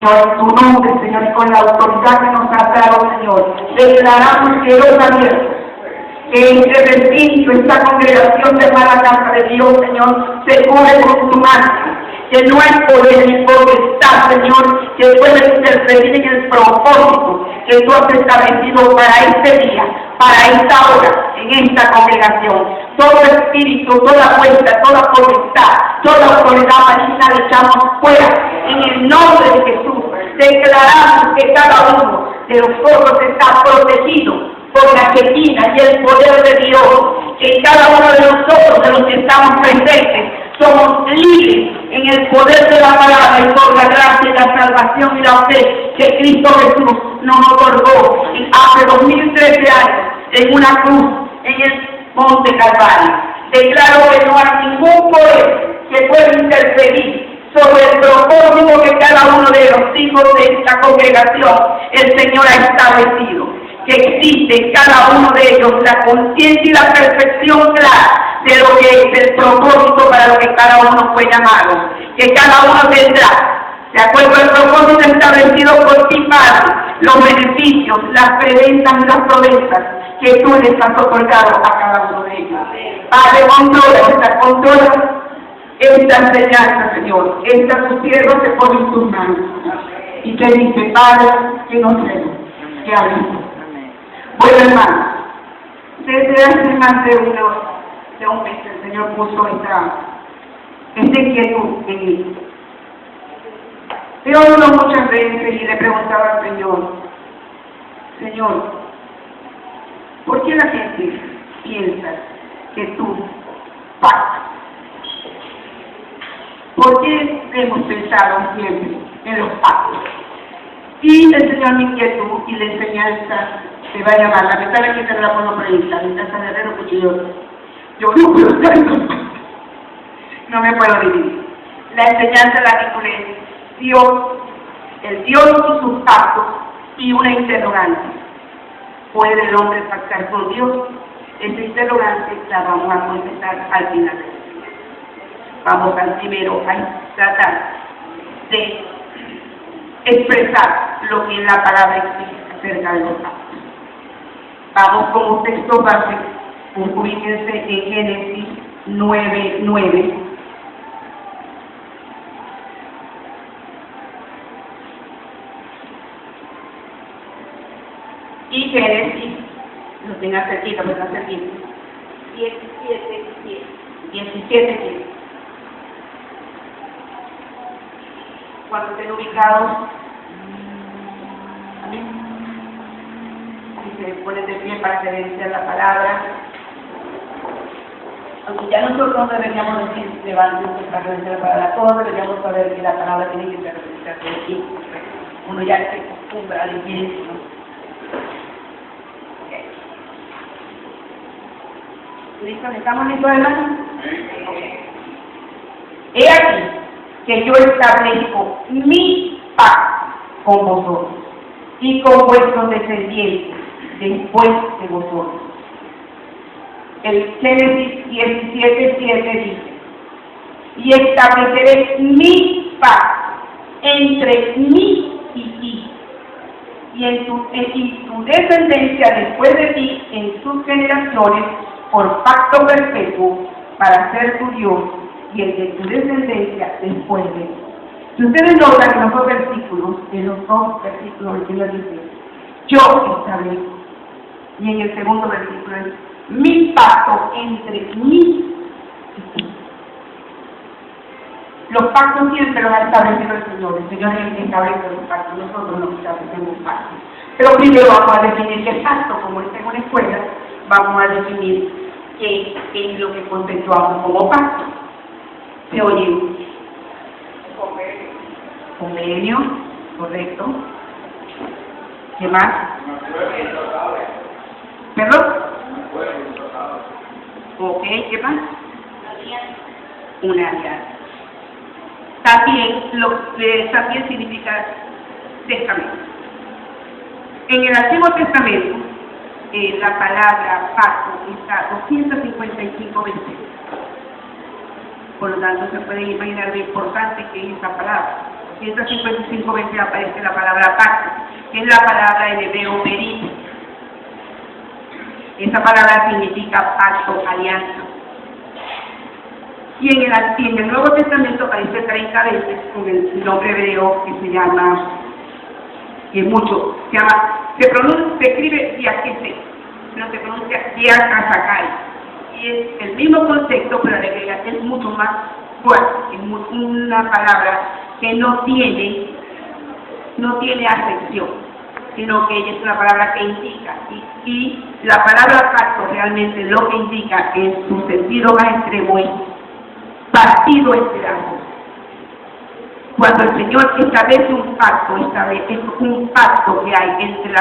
En tu nombre, Señor, y con la autoridad que nos has dado, Señor, declaramos que los abiertos, que entre el Espíritu, esta congregación de la casa de Dios, Señor, se cubre con tu mano, que no hay poder ni potestad, Señor, que pueda interferir en el propósito que tú has establecido para este día, para esta hora, en esta congregación. Todo espíritu, toda fuerza, toda potestad, toda autoridad maligna la echamos fuera, en el nombre de Jesús. Declaramos que cada uno de nosotros está protegido por la Shekinah y el poder de Dios, que cada uno de nosotros, de los que estamos presentes, somos libres en el poder de la palabra y por la gracia y la salvación y la fe que Cristo Jesús nos otorgó hace 2013 años en una cruz en el Monte Calvario. Declaro que no hay ningún poder que pueda interferir sobre el propósito que cada uno de los hijos de esta congregación el Señor ha establecido, que existe en cada uno de ellos la conciencia y la perfección clara de lo que es el propósito para lo que cada uno fue llamado, que cada uno tendrá, de acuerdo al propósito establecido por ti, Padre, los beneficios, las preventas y las proezas que tú les has otorgado a cada uno de ellos. Padre, controla esta enseñanza, Señor. Esta tu sierva se pone en tus manos y te dice, Padre, que no sé, que hablemos. Bueno, hermanos, desde hace más de un mes el Señor puso esta inquietud en mí. Yo hablo muchas veces y le preguntaba al Señor, ¿por qué la gente piensa que tú pactas? ¿Por qué hemos pensado siempre en los pactos? Y el Señor me inquietud y la enseñanza se va a llamar, la mitad de aquí te la puedo predicar, la mitad de Herrero, porque yo no puedo estar en los pactos. No me puedo dividir. La enseñanza la titulé Dios, el Dios y sus pactos, y una interrogante. ¿Puede el hombre pactar con Dios? Esta interrogante la vamos a contestar al final. Vamos al primero a tratar de expresar lo que la palabra explica acerca de los pactos. Vamos con un texto base, ubíquense en Génesis 9:9. Y Génesis, lo tenga cerquita, pues está cerquita. 17:10. Cuando estén ubicados, y se ponen de pie para que den la palabra. Aunque ya nosotros no deberíamos decir levántense para que den la palabra, todos deberíamos saber que la palabra tiene que ser representada de aquí. Uno ya se acostumbra a decir eso, ¿no? ¿Listos? ¿Estamos listos, hermanos? He aquí que yo establezco mi pacto con vosotros y con vuestros descendientes después de vosotros. El Génesis 17:7 dice, y estableceré mi pacto entre mí y ti, y en tu descendencia después de ti, en sus generaciones, por pacto perpetuo, para ser tu Dios, y el de tu descendencia después de ti. Si ustedes notan en los dos versículos, el Señor dice, yo establezco. Y en el segundo versículo es, mi pacto entre mí y ti. Los pactos siempre los ha establecido el Señor. El Señor es el que establece los pactos, nosotros no establecemos pactos. Pero primero vamos a definir qué pacto, como está en una escuela, vamos a definir qué es lo que conceptuamos como pacto. Se oye convenio, correcto. ¿Qué más? ¿Perdón? Ok, ¿qué más? Una alianza. También significa testamento. En el Antiguo Testamento, la palabra pacto está 255 veces. Por lo tanto, se puede imaginar lo importante que es esa palabra. 155 aparece la palabra pacto, que es la palabra en hebreo berit. Esa palabra significa pacto, alianza. Y en el Nuevo Testamento aparece 30 veces con el nombre hebreo que se llama, que es mucho, se escribe Diakete, pero se pronuncia Diakasakai. Y es el mismo concepto, pero la griega es mucho más fuerte, es una palabra que no tiene acepción, sino que ella es una palabra que indica, y la palabra pacto realmente lo que indica en su sentido más extremo es partido en pedazos. Cuando el Señor establece un pacto, es un pacto que hay entre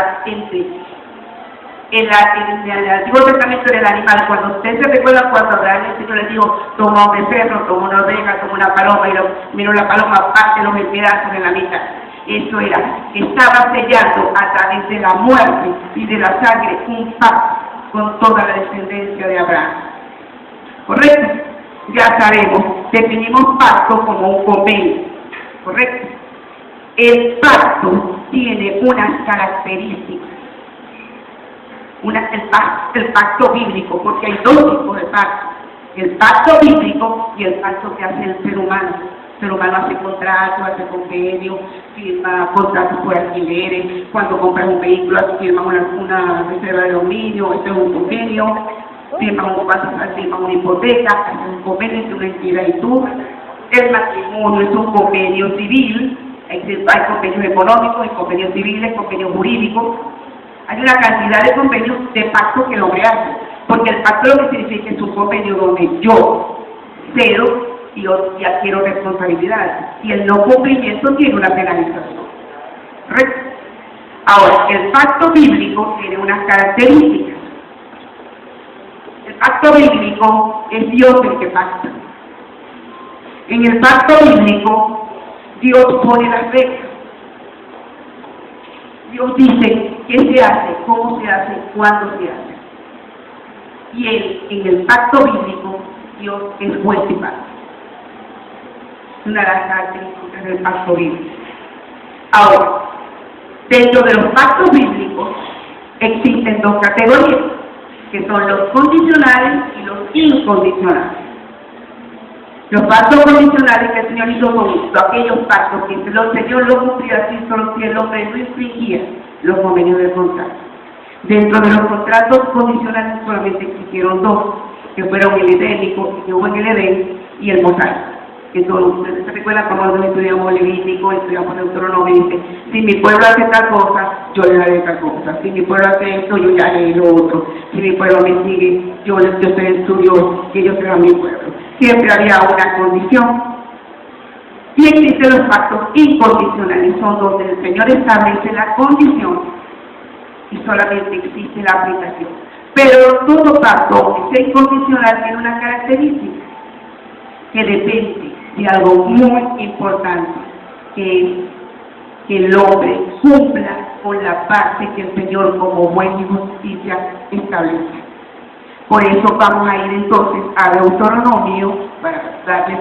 en el Antiguo Testamento del animal. Cuando usted se recuerda cuando Abraham el Señor le dijo, toma un becerro, toma una oveja, toma una paloma, y miró la paloma, pártelos en pedazos en la mitad. Eso era, estaba sellando a través de la muerte y de la sangre un pacto con toda la descendencia de Abraham. ¿Correcto? Ya sabemos, definimos pacto como un convenio. ¿Correcto? El pacto tiene unas características. El pacto bíblico, porque hay dos tipos de pacto: el pacto bíblico y el pacto que hace el ser humano. El ser humano hace contratos, hace convenios, firma contratos por alquileres. Cuando compras un vehículo, firma una reserva de dominio, este es un convenio. Firma una hipoteca, hace un convenio entre una entidad y tú. El matrimonio es un convenio civil. Hay convenios económicos, hay convenios civiles, convenios jurídicos. Hay una cantidad de convenios de pacto que lo hace, porque el pacto lo que significa es un convenio donde yo cedo y adquiero responsabilidad, y el no cumplimiento tiene una penalización. ¿Correcto? Ahora, el pacto bíblico tiene unas características. El pacto bíblico es Dios el que pacta. En el pacto bíblico, Dios pone las reglas. Dios dice qué se hace, cómo se hace, cuándo se hace. Y en el pacto bíblico, Dios es juez y parte. Es una de las características del pacto bíblico. Ahora, dentro de los pactos bíblicos existen dos categorías, que son los condicionales y los incondicionales. Los pactos condicionales que el Señor hizo con aquellos pactos que el Señor lo cumplía así solo si el hombre no infringía los convenios del contrato. Dentro de los contratos condicionales solamente existieron dos, que fueron el edénico, que hubo en el Edén, y el mosaico. Que todos ustedes se recuerdan cuando estudiamos Levítico, estudiamos Deuteronomio, dice, si mi pueblo hace tal cosa, yo le daré tal cosa. Si mi pueblo hace esto, yo le haré lo otro. Si mi pueblo me sigue, yo seré su Dios, y ellos serán mi pueblo. Siempre había una condición. Y existen los pactos incondicionales, son donde el Señor establece la condición y solamente existe la aplicación. Pero todo pacto que sea incondicional tiene una característica, que depende de algo muy importante, que es que el hombre cumpla con la parte que el Señor como buen y justicia establece. Por eso vamos a ir entonces a Deuteronomio para darles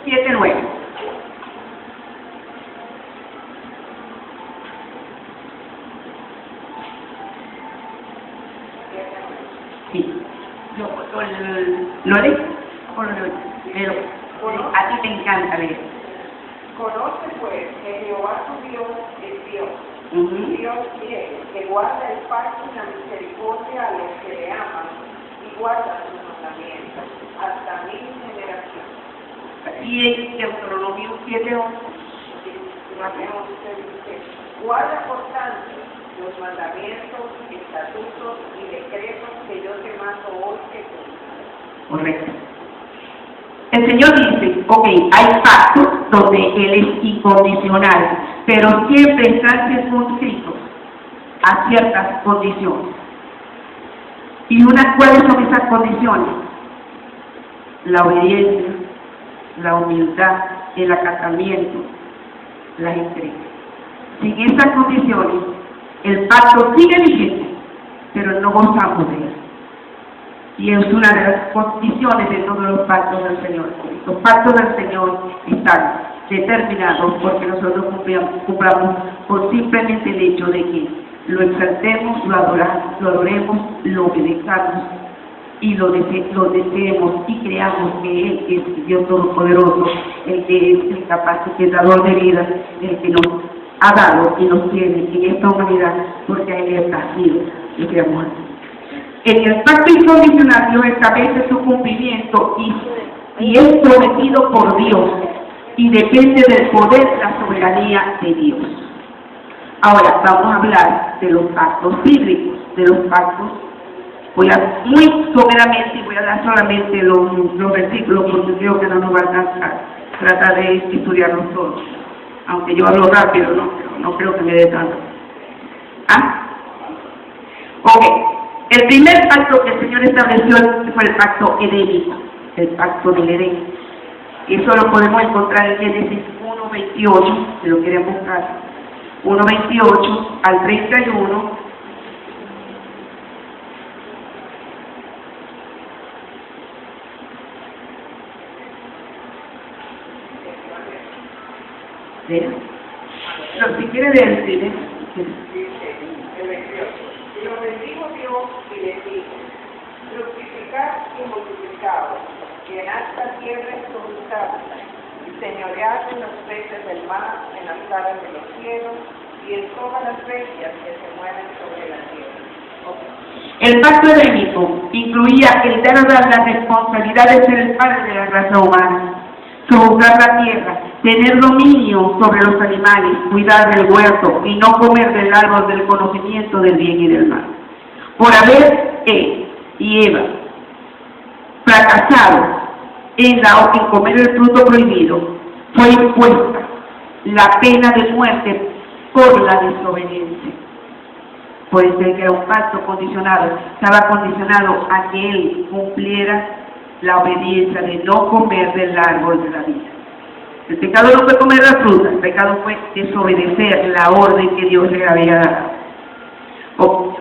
7:9. Sí. ¿Lo lees? A ti te encanta leer. Conoce pues que Jehová tu Dios es Dios. Dios fiel, que guarda el pacto y la misericordia a los que le aman y guarda sus mandamientos hasta 1000 generaciones. Y en Deuteronomio 7:11 dice, guarda por tanto los mandamientos, estatutos y decretos que yo te mando hoy que cumplas. Correcto. El Señor dice, ok, hay pactos donde Él es incondicional, pero siempre están circunscritos a ciertas condiciones. ¿Y cuáles son esas condiciones? La obediencia, la humildad, el acatamiento, la entrega. Sin esas condiciones, el pacto sigue vigente, pero no gozamos de él. Y es una de las condiciones de todos los pactos del Señor. Los pactos del Señor están determinados porque nosotros cumplamos por simplemente el hecho de que lo exaltemos, lo adoremos, lo obedezcamos y lo deseemos y creamos que Él es Dios Todopoderoso, el que es el capaz y el dador de vida, el que nos ha dado y nos tiene en esta humanidad, porque a Él es nacido y que amor. En el pacto incondicional Dios establece su cumplimiento y es prometido por Dios y depende del poder, la soberanía de Dios. Ahora vamos a hablar de los pactos bíblicos, de los pactos. Voy a muy someramente y voy a dar solamente los versículos porque creo que no nos va a alcanzar. Trata de estudiarlos todos. Aunque yo hablo rápido, no creo que me dé tanto. ¿Ah? Ok. El primer pacto que el Señor estableció fue el pacto edénico, el pacto del Edén. Y eso lo podemos encontrar en Génesis 1:28, si lo quieren buscar. 1:28 al 31. No, si quiere leer, Dice el 28. Y lo bendijo Dios y les dijo: fructificad y multiplicaos, llenad la tierra y sojuzgadla, y señoread en los peces del mar, en las aves de los cielos, y en todas las bestias que se mueven sobre la tierra. El pacto edénico incluía el dar la responsabilidad de ser el padre de la raza humana, sojuzgar la tierra, tener dominio sobre los animales, cuidar del huerto y no comer del árbol del conocimiento del bien y del mal. Por haber él y Eva fracasado en comer el fruto prohibido, fue impuesta la pena de muerte por la desobediencia. Puede ser que era un pacto condicionado, estaba condicionado a que él cumpliera la obediencia de no comer del árbol de la vida. El pecado no fue comer la fruta, el pecado fue desobedecer la orden que Dios le había dado.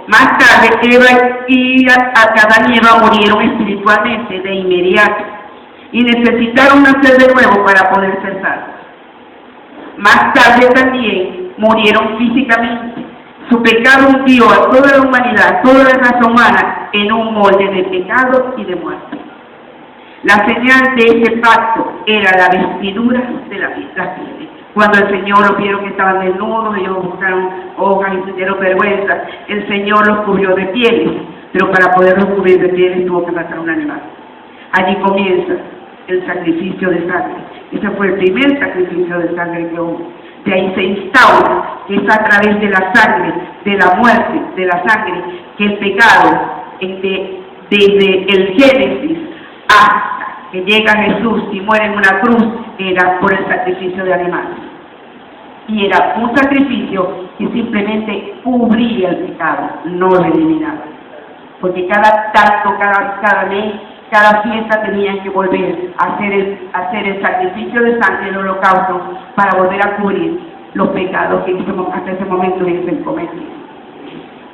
Más tarde, Eva y Adán y Eva murieron espiritualmente de inmediato y necesitaron nacer de nuevo para poder ser salvos. Más tarde también murieron físicamente. Su pecado hundió a toda la humanidad, toda la raza humana, en un molde de pecado y de muerte. La señal de ese pacto era la vestidura de la piel. Cuando el Señor los vieron que estaban desnudos, ellos buscaron hojas y sintieron vergüenza, el Señor los cubrió de pieles, pero para poderlos cubrir de pieles tuvo que matar un animal. Allí comienza el sacrificio de sangre. Ese fue el primer sacrificio de sangre que hubo. De ahí se instaura que es a través de la sangre, de la muerte, de la sangre, que el pecado, desde el Génesis hasta que llega Jesús y muere en una cruz, era por el sacrificio de animales. Y era un sacrificio que simplemente cubría el pecado, no lo eliminaba. Porque cada tanto, cada mes, cada fiesta tenían que volver a hacer el sacrificio de sangre, el holocausto, para volver a cubrir los pecados que hasta ese momento hubiesen cometido.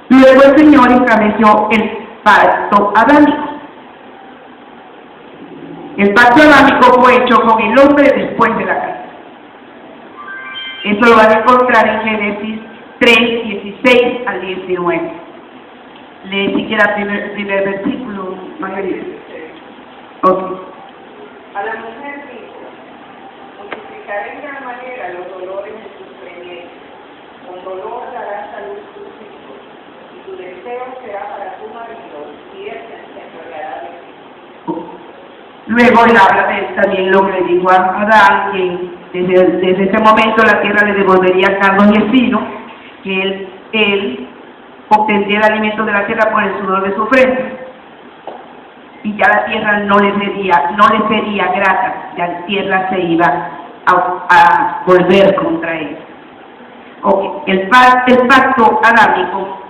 Luego el Señor estableció el pacto adámico. El pacto adámico fue hecho con el hombre después de la caída. Eso lo van a encontrar en Génesis 3, 16 al 19. Lee siquiera el primer versículo, Margarita. Okay. A la mujer dijo: multiplicaré en gran manera los dolores de tus preñeces, con dolor darás a luz tus hijos, y tu deseo será para tu marido, y él se enseñoreará de ti. Luego él habla también lo que le dijo a Adán, que desde ese momento la tierra le devolvería cardos y espinos, que él obtendría el alimento de la tierra por el sudor de su frente. Y ya la tierra no le sería grata, ya la tierra se iba a volver contra él. Okay. El pacto adámico,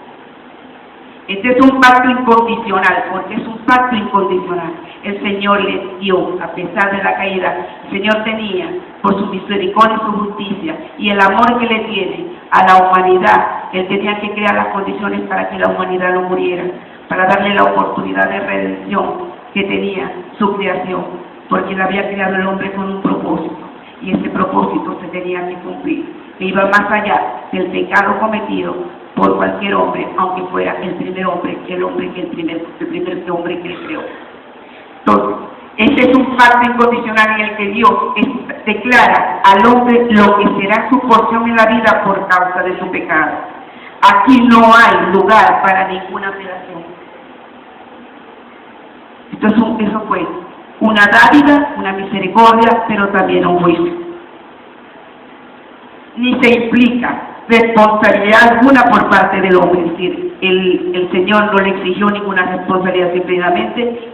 este es un pacto incondicional, porque es un pacto incondicional. El Señor le dio, a pesar de la caída, el Señor tenía, por su misericordia y su justicia, y el amor que le tiene a la humanidad, Él tenía que crear las condiciones para que la humanidad no muriera, para darle la oportunidad de redención que tenía su creación, porque Él había creado al hombre con un propósito. y ese propósito se tenía que cumplir, que iba más allá del pecado cometido por cualquier hombre, aunque fuera el primer hombre que el primer hombre que le creó. Entonces, este es un pacto incondicional en el que Dios declara al hombre lo que será su porción en la vida por causa de su pecado. Aquí no hay lugar para ninguna apelación. Eso fue una dádiva, una misericordia, pero también un juicio. Ni se implica responsabilidad alguna por parte del hombre, es decir, el Señor no le exigió ninguna responsabilidad, simplemente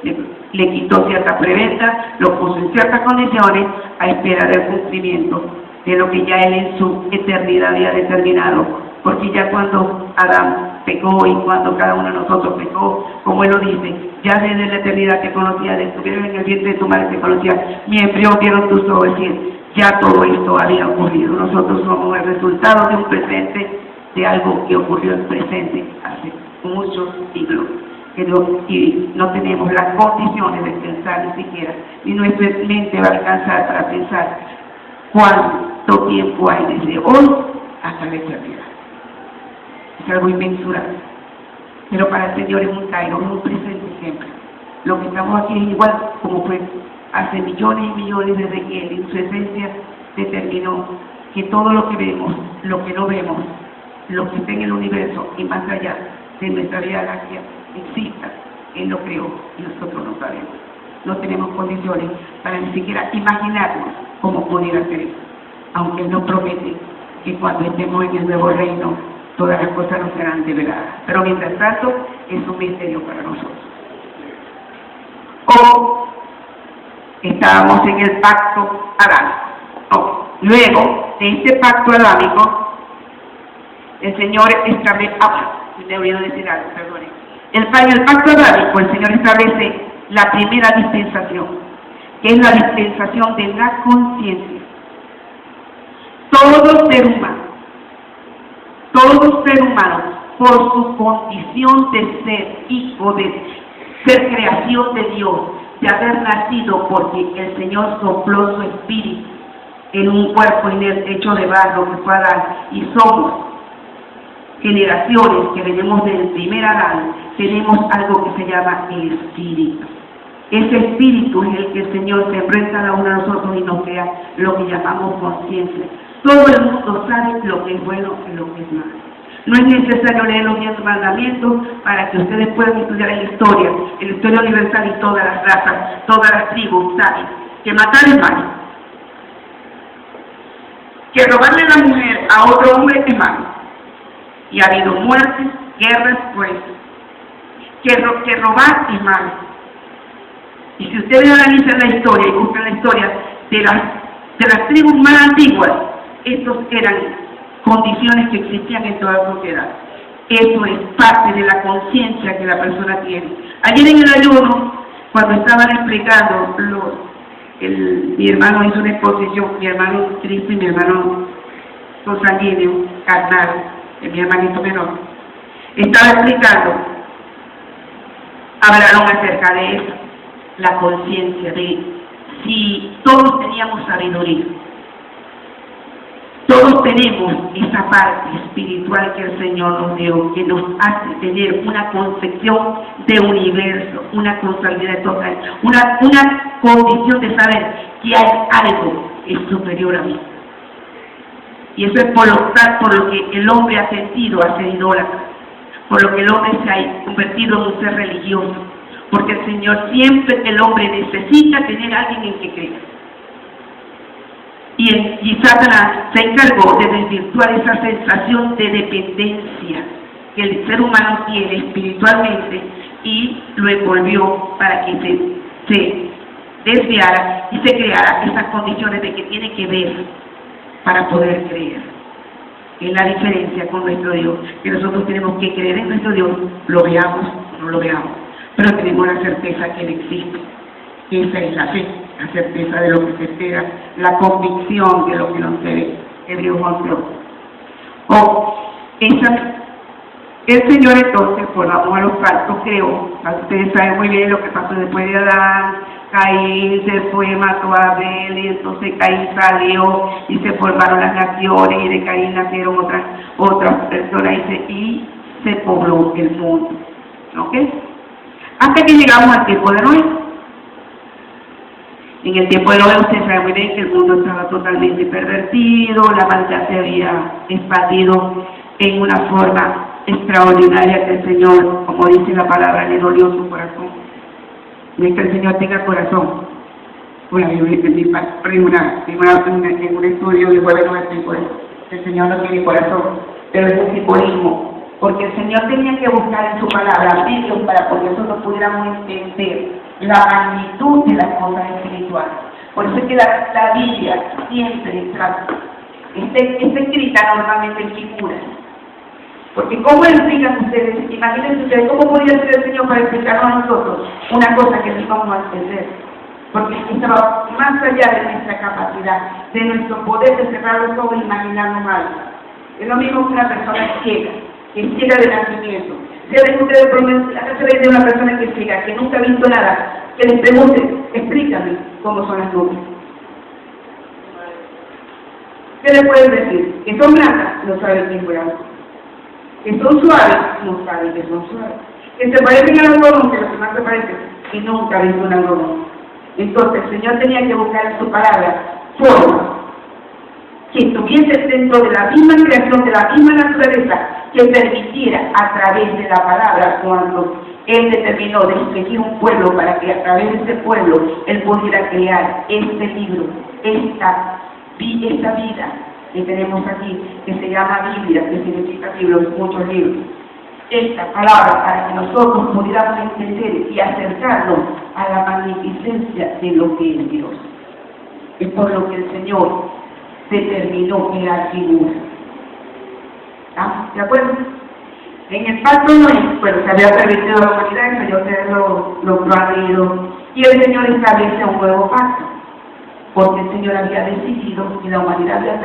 le quitó cierta preventa, lo puso en ciertas condiciones a esperar el cumplimiento de lo que ya Él en su eternidad había determinado, porque ya cuando Adán pecó y cuando cada uno de nosotros pecó, como Él lo dice, ya desde la eternidad te conocía, desde estuvieron en el vientre de tu madre te conocía, mi embrión vieron tus ojos, es decir, ya todo esto había ocurrido. Nosotros somos el resultado de un presente, de algo que ocurrió en presente hace muchos siglos. Y no tenemos las condiciones de pensar ni siquiera, ni nuestra mente va a alcanzar para pensar cuánto tiempo hay desde hoy hasta la eternidad. Es algo inmensurable. Pero para el Señor es un kairos, es un presente siempre. Lo que estamos aquí es igual como fue hace millones y millones desde que Él en su esencia determinó que todo lo que vemos, lo que no vemos, lo que está en el universo y más allá de nuestra Vía Láctea exista. Él lo creó y nosotros no sabemos. No tenemos condiciones para ni siquiera imaginarnos cómo poder hacer eso. Aunque Él nos promete que cuando estemos en el nuevo reino, todas las cosas nos serán reveladas. Pero mientras tanto, es un misterio para nosotros. O estábamos en el pacto adámico. Luego de este pacto adámico, el Señor establece, me olvidé decir algo, perdone. El pacto adámico, el Señor establece la primera dispensación, que es la dispensación de la conciencia. Todo ser humano, por su condición de ser hijo, de ser creación de Dios, de haber nacido porque el Señor sopló su espíritu en un cuerpo hecho de barro que fue Adán, y somos generaciones que venimos del primer Adán, tenemos algo que se llama el espíritu. Ese espíritu es el que el Señor sembró en cada uno de nosotros y nos crea lo que llamamos conciencia. Todo el mundo sabe lo que es bueno y lo que es malo. No es necesario leer los 10 mandamientos para que ustedes puedan estudiar en la historia universal, y todas las razas, todas las tribus saben que matar es malo, que robarle a la mujer a otro hombre es malo, y ha habido muertes, guerras, pues, que robar es malo. Y si ustedes analizan la historia y buscan la historia de las tribus más antiguas, estos eran condiciones que existían en toda la sociedad. Eso es parte de la conciencia que la persona tiene. Ayer en el ayuno, cuando estaban explicando, mi hermano hizo una exposición, mi hermano Cristo y mi hermano consanguíneo, carnal, mi hermanito menor, estaba explicando, hablaron acerca de eso, la conciencia, de si todos teníamos sabiduría. Todos tenemos esa parte espiritual que el Señor nos dio, que nos hace tener una concepción de universo, una constabilidad total, una condición de saber que hay algo que es superior a mí. Y eso es por lo que el hombre ha sentido a ser idólatra, por lo que el hombre se ha convertido en un ser religioso, porque el Señor siempre, el hombre necesita tener a alguien en que creer. Y Satanás se encargó de desvirtuar esa sensación de dependencia que el ser humano tiene espiritualmente, y lo envolvió para que se desviara y se creara esas condiciones de que tiene que ver para poder creer. Es la diferencia con nuestro Dios, que nosotros tenemos que creer en nuestro Dios, lo veamos o no lo veamos, pero tenemos la certeza que Él existe. Esa es la fe, la certeza de lo que se espera, la convicción de lo que no se ve. Hebreos 11. El Señor entonces, volvamos a los pactos, creó. Ustedes saben muy bien lo que pasó después de Adán, Caín se fue, mató a Abel, y entonces Caín salió y se formaron las naciones, y de Caín nacieron otras personas, y se pobló el mundo. ¿Ok? Hasta que llegamos al tiempo de Noé. En el tiempo de Noé, usted sabe muy bien que el mundo estaba totalmente pervertido, la maldad se había expandido en una forma extraordinaria que el Señor, como dice la palabra, le dolió su corazón. No es que el Señor tenga corazón. Bueno, yo en un estudio de jueves 93, el Señor no tiene corazón, pero es un simbolismo, porque el Señor tenía que buscar en su palabra medios para que nosotros pudiéramos entender la magnitud de las cosas espirituales. Por eso es que la Biblia siempre está escrita normalmente en figuras. Porque ¿cómo explican ustedes? Imagínense ustedes, ¿cómo podría ser el Señor para explicarnos a nosotros una cosa que no vamos a entender? Porque estaba más allá de nuestra capacidad, de nuestro poder de cerrar los ojos e imaginarnos algo. Es lo mismo que una persona ciega, que es ciega de nacimiento. ¿Saben ustedes por la casa de una persona que es ciega, que nunca ha visto nada, que les pregunte, explícame cómo son las nubes? ¿Qué le pueden decir? ¿Que son blancas? No saben quién fue algo. ¿Que son suaves? No saben que son suaves. ¿Que se parecen al algodón? Que los que más se parecen, y nunca ha visto un algodón. Entonces el Señor tenía que buscar en su palabra forma que estuviese dentro de la misma creación, de la misma naturaleza, que permitiera a través de la palabra, cuando Él determinó de elegir un pueblo para que a través de ese pueblo Él pudiera crear este libro, esta vida que tenemos aquí, que se llama Biblia, que significa libros, muchos libros. Esta palabra para que nosotros pudiéramos entender y acercarnos a la magnificencia de lo que es Dios. Es por lo que el Señor determinó crear figuras. ¿Estamos de acuerdo? En el pacto no es, bueno, se había permitido la humanidad, el Señor ustedes lo han leído, y el Señor establece un nuevo pacto, porque el Señor había decidido que la humanidad había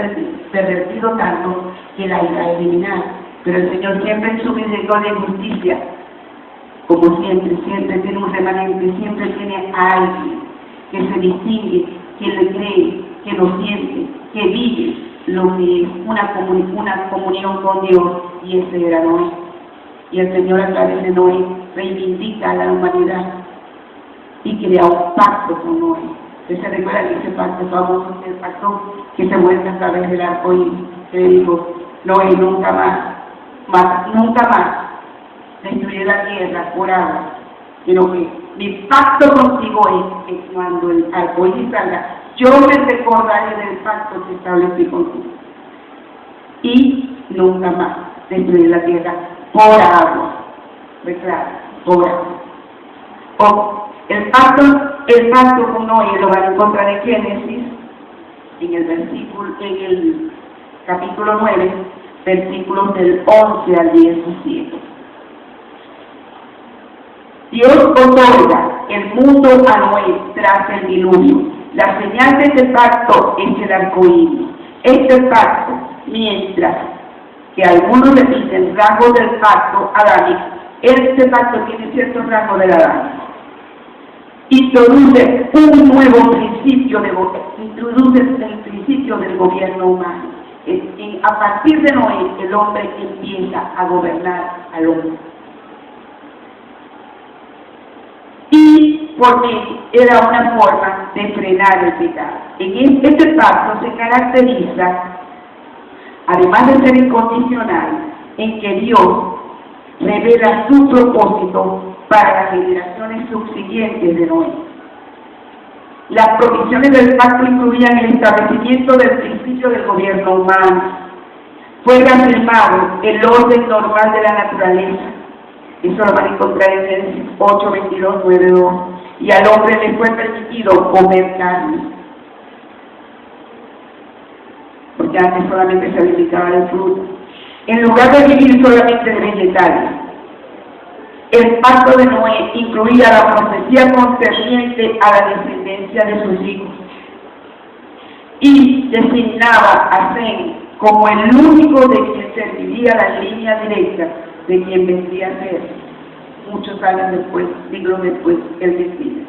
pervertido tanto que la iba a eliminar. Pero el Señor siempre en su misericordia y justicia, como siempre tiene un remanente, siempre tiene a alguien que se distingue, que le cree, que lo siente, que vive lo que es una comunión con Dios, y ese era Noé. Y el Señor a través de Noé reivindica a la humanidad y crea un pacto con Noé. Usted se recuerda que ese pacto famoso, el pacto que se muestra a través del arco iris, que dijo, Noé, nunca más destruiré la tierra por agua, sino que mi pacto contigo es que cuando el arco iris salga, yo me recordaré del pacto que establecí contigo. Y nunca más destruiré la tierra por agua. Pues claro, por agua. El pacto con Noé lo van a encontrar en Génesis, en el capítulo 9, versículos del 11 al 17. Dios otorga el mundo a Noé tras el diluvio. La señal de este pacto es el arcoíris. Este pacto, mientras que algunos repiten rasgos del pacto adámico, este pacto tiene ciertos rasgos del adámico. Introduce un nuevo principio el principio del gobierno humano. A partir de Noé, el hombre empieza a gobernar al hombre. Y porque era una forma de frenar el pecado. En este pacto se caracteriza, además de ser incondicional, en que Dios revela su propósito para las generaciones subsiguientes de Noé. Las provisiones del pacto incluían el establecimiento del principio del gobierno humano. Fue reafirmado el orden normal de la naturaleza. Eso lo van a encontrar en Génesis 8, 22, 9, 2. Y al hombre le fue permitido comer carne. Porque antes solamente se alimentaba de fruta. En lugar de vivir solamente de vegetales. El pacto de Noé incluía la profecía concerniente a la descendencia de sus hijos y designaba a Sem como el único de quien serviría la línea directa de quien vendría a ser, muchos años después, siglos después, el Mesías.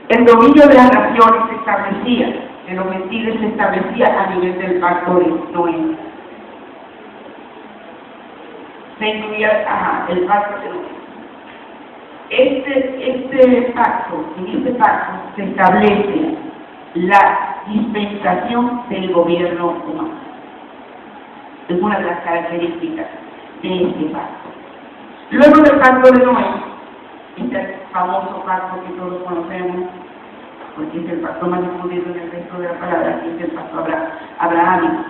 El dominio de las naciones se establecía, de los gentiles se establecía a nivel del pacto de Noé. Se incluía el pacto de Noé. Este pacto, en este pacto se establece la dispensación del gobierno humano. Es una de las características de este pacto. Luego del pacto de Noé, este famoso pacto que todos conocemos, porque es el pacto más difundido en el resto de la palabra, que es el pacto abrahámico.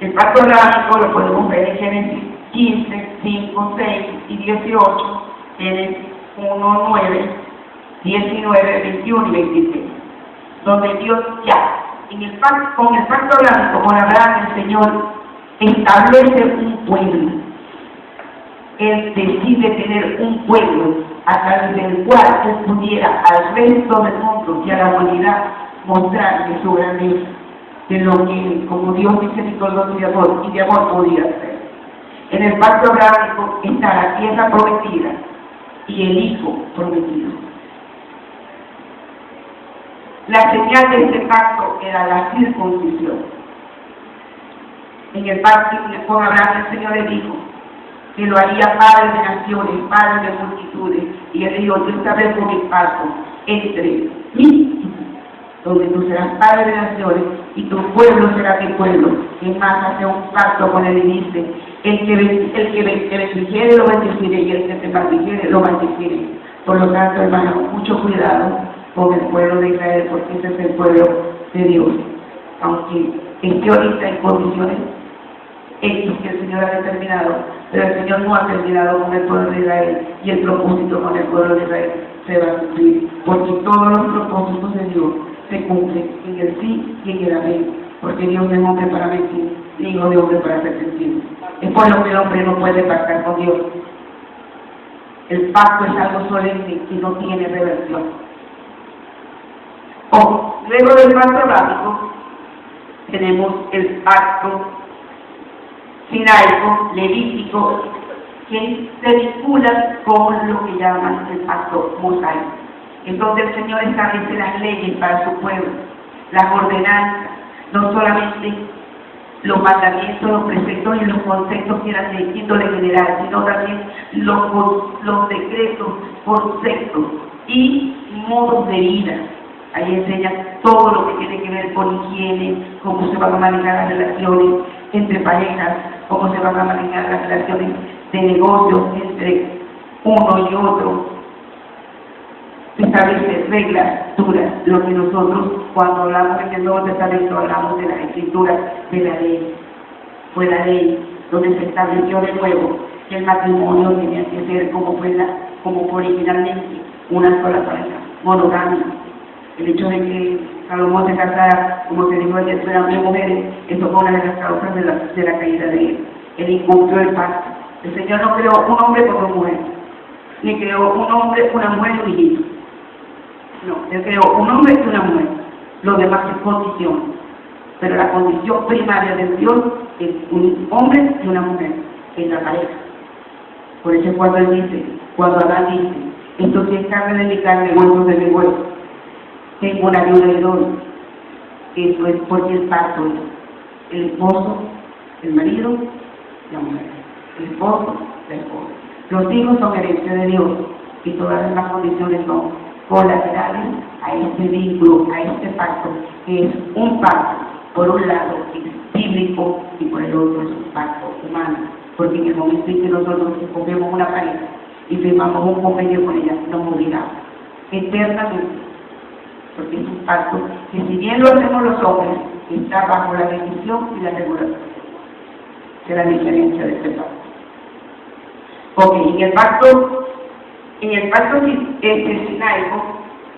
El pacto abrahámico lo podemos ver en Génesis 15, 5, 6 y 18, Génesis 1, 9, 19, 21 y 26, donde Dios ya, con el pacto abrahámico, con Abraham, el Señor establece un pueblo. Él decide tener un pueblo a través del cual él pudiera al resto del mundo y a la humanidad mostrarle su grandeza de lo que como Dios misericordioso y de amor podía hacer. En el pacto abrahámico está la tierra prometida y el hijo prometido. La señal de este pacto era la circuncisión. En el pacto con Abraham el Señor le dijo que lo haría padre de naciones, padre de multitudes, y él dijo: yo establezco mi pacto entre mí, donde tú serás padre de naciones y tu pueblo será mi pueblo. Es más, hace un pacto con él y dice: el que bendijere lo bendijere y el que te maldijere lo maldijere. Por lo tanto, hermano, mucho cuidado con el pueblo de Israel, porque ese es el pueblo de Dios, aunque esté ahorita en condiciones hechos que el Señor ha determinado, pero el Señor no ha terminado con el pueblo de Israel, y el propósito con el pueblo de Israel se va a cumplir, porque todos los propósitos de Dios se cumplen en el sí y en el amén, porque Dios no es hombre para mentir, ni hijo de hombre para arrepentirse. Es por lo que el hombre no puede pactar con Dios. El pacto es algo solemne y no tiene reversión. Luego del pacto abrahámico tenemos el pacto sinaico, levítico, que se vincula con lo que llaman el pacto mosaico, en donde el Señor establece las leyes para su pueblo, las ordenanzas, no solamente los mandamientos, los preceptos y los conceptos que eran de índole general, sino también los decretos, conceptos y modos de vida. Ahí enseña todo lo que tiene que ver con higiene, cómo se van a manejar las relaciones entre parejas, cómo se van a manejar las relaciones de negocios entre uno y otro. Se establece reglas duras, lo que nosotros cuando hablamos en el Nuevo Testamento hablamos de las escrituras de la ley. Fue la ley donde se estableció de nuevo que el matrimonio tenía que ser como fue originalmente, una sola pareja, monogamia. El hecho de que Salomón se casara, como se dijo ayer, eran 10 mujeres, eso fue una de las causas de la caída de él. Él incumplió el pacto. El Señor no creó un hombre por una mujer, ni creó un hombre, una mujer y un hijito. No, Él creó un hombre y una mujer. Lo demás es condición. Pero la condición primaria del Dios es un hombre y una mujer en la pareja. Por eso cuando Él dice, cuando Adán dice, esto sí es carne de mi carne, hueso de mi hueso, tengo una viuda y doy. Eso es porque el pacto es el esposo, el marido, la mujer. El esposo, la esposa. Los hijos son herencia de Dios y todas las condiciones son colaterales a este vínculo, a este pacto, que es un pacto, por un lado es bíblico y por el otro es un pacto humano, porque en el momento en que nosotros escogemos una pareja y firmamos un convenio con ella, nos obligamos eternamente. Porque es un pacto que si bien lo hacemos los hombres, está bajo la bendición y la regulación. Esa es la diferencia de este pacto. Ok, en el pacto sinaico,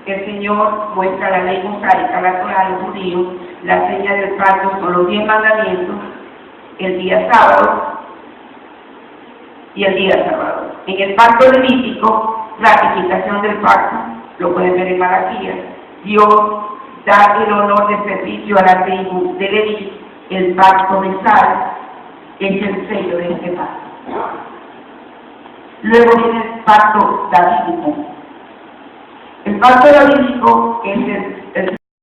el Señor muestra la ley mosaica, la Torá a los judíos, la seña del pacto son los 10 mandamientos, el día sábado y el día sábado. En el pacto levítico, ratificación del pacto, lo pueden ver en Malaquías. Dios da el honor de servicio a la tribu de Leví. El pacto de sal es el sello de este pacto. Luego viene el pacto davídico. El pacto davídico es el